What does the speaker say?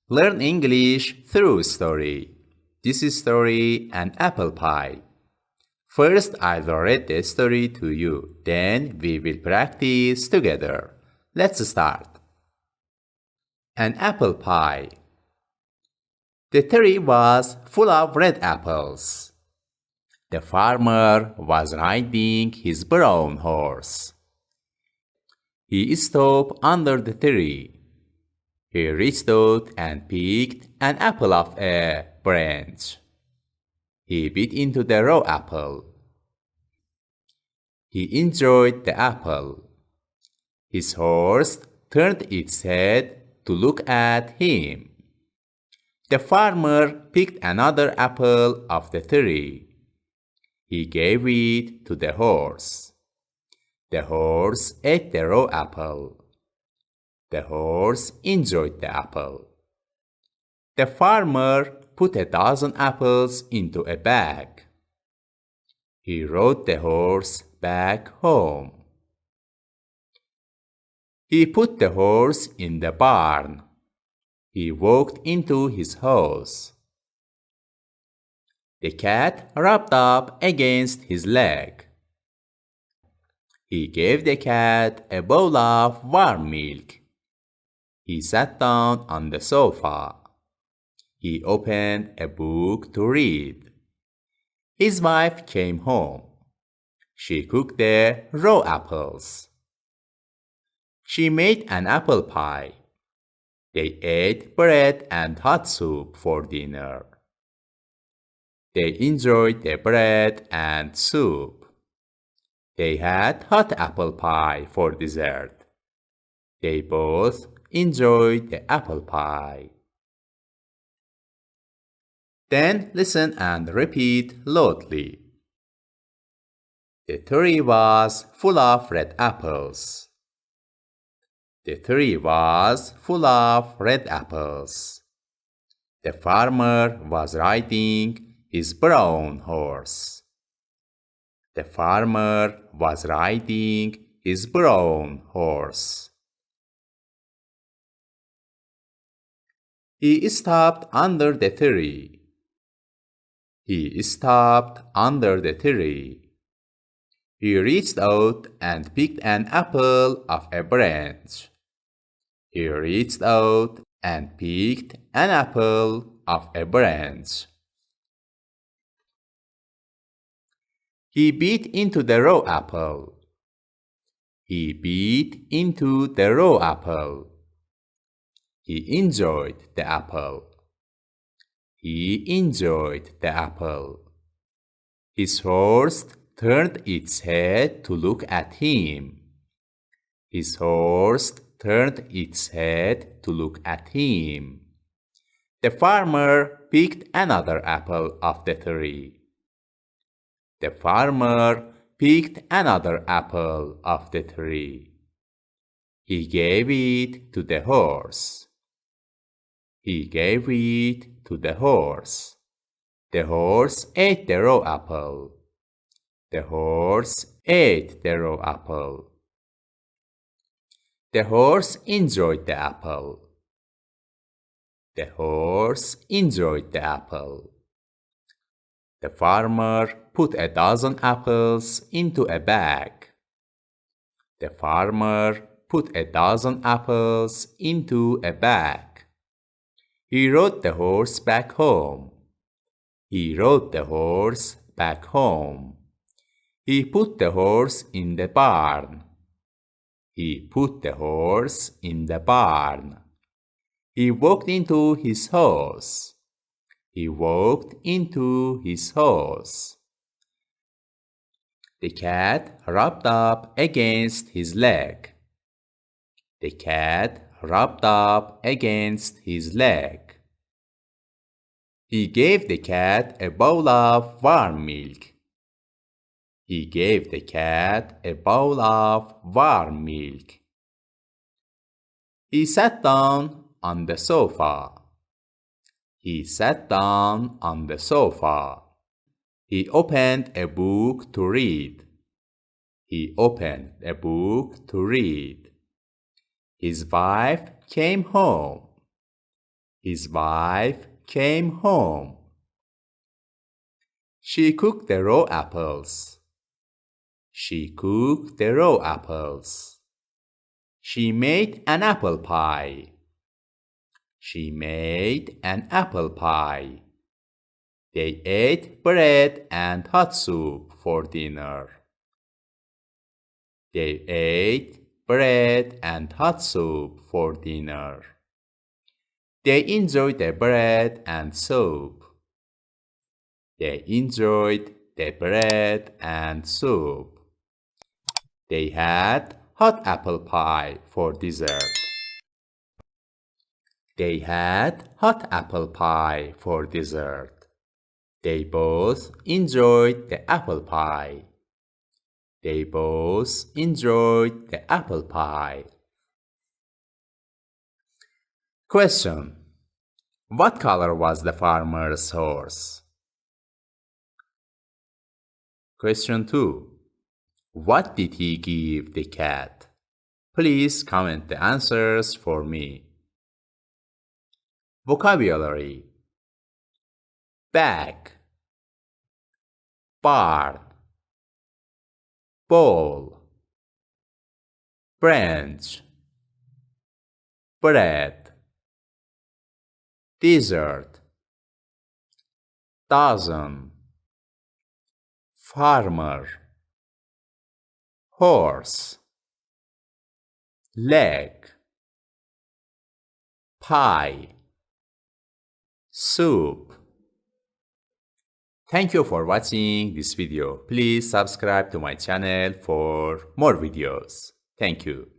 Learn English through story. This is story An Apple Pie. First, I will read the story to you. Then we will practice together. Let's start. An apple pie. The tree was full of red apples. The farmer was riding his brown horse. He stopped under the tree. He reached out and picked an apple off a branch. He bit into the raw apple. He enjoyed the apple. His horse turned its head to look at him. The farmer picked another apple off the tree. He gave it to the horse. The horse ate the raw apple. The horse enjoyed the apple. The farmer put a dozen apples into a bag. He rode the horse back home. He put the horse in the barn. He walked into his house. The cat rubbed up against his leg. He gave the cat a bowl of warm milk. He sat down on the sofa. He opened a book to read. His wife came home. She cooked the raw apples. She made an apple pie. They ate bread and hot soup for dinner. They enjoyed the bread and soup. They had hot apple pie for dessert. They both enjoyed the apple pie. Then listen and repeat loudly. The tree was full of red apples. The tree was full of red apples. The farmer was riding his brown horse. The farmer was riding his brown horse. He stopped under the tree. He stopped under the tree. He reached out and picked an apple off a branch. He reached out and picked an apple off a branch. He bit into the raw apple. He bit into the raw apple. He enjoyed the apple. He enjoyed the apple. His horse turned its head to look at him. His horse turned its head to look at him. The farmer picked another apple off the tree. The farmer picked another apple off the tree. He gave it to the horse. He gave it to the horse. The horse ate the raw apple. The horse ate the raw apple. The horse enjoyed the apple. The horse enjoyed the apple. The farmer put a dozen apples into a bag. The farmer put a dozen apples into a bag. He rode the horse back home. He rode the horse back home. He put the horse in the barn. He put the horse in the barn. He walked into his house. He walked into his house. The cat rubbed up against his leg. The cat rubbed up against his leg. He gave the cat a bowl of warm milk. He gave the cat a bowl of warm milk. He sat down on the sofa. He sat down on the sofa. He opened a book to read. He opened a book to read. His wife came home. His wife came home. She cooked the raw apples. She cooked the raw apples. She made an apple pie. She made an apple pie. They ate bread and hot soup for dinner. They ate bread and hot soup for dinner. They enjoyed the bread and soup. They enjoyed the bread and soup. They had hot apple pie for dessert. They had hot apple pie for dessert. They both enjoyed the apple pie. They both enjoyed the apple pie. Question: what color was the farmer's horse? Question 2. What did he give the cat? Please comment the answers for me. Vocabulary: bag, barn, bowl, branch, bread, dessert, dozen, farmer, horse, leg, pie, soup. Thank you for watching this video. Please subscribe to my channel for more videos. Thank you.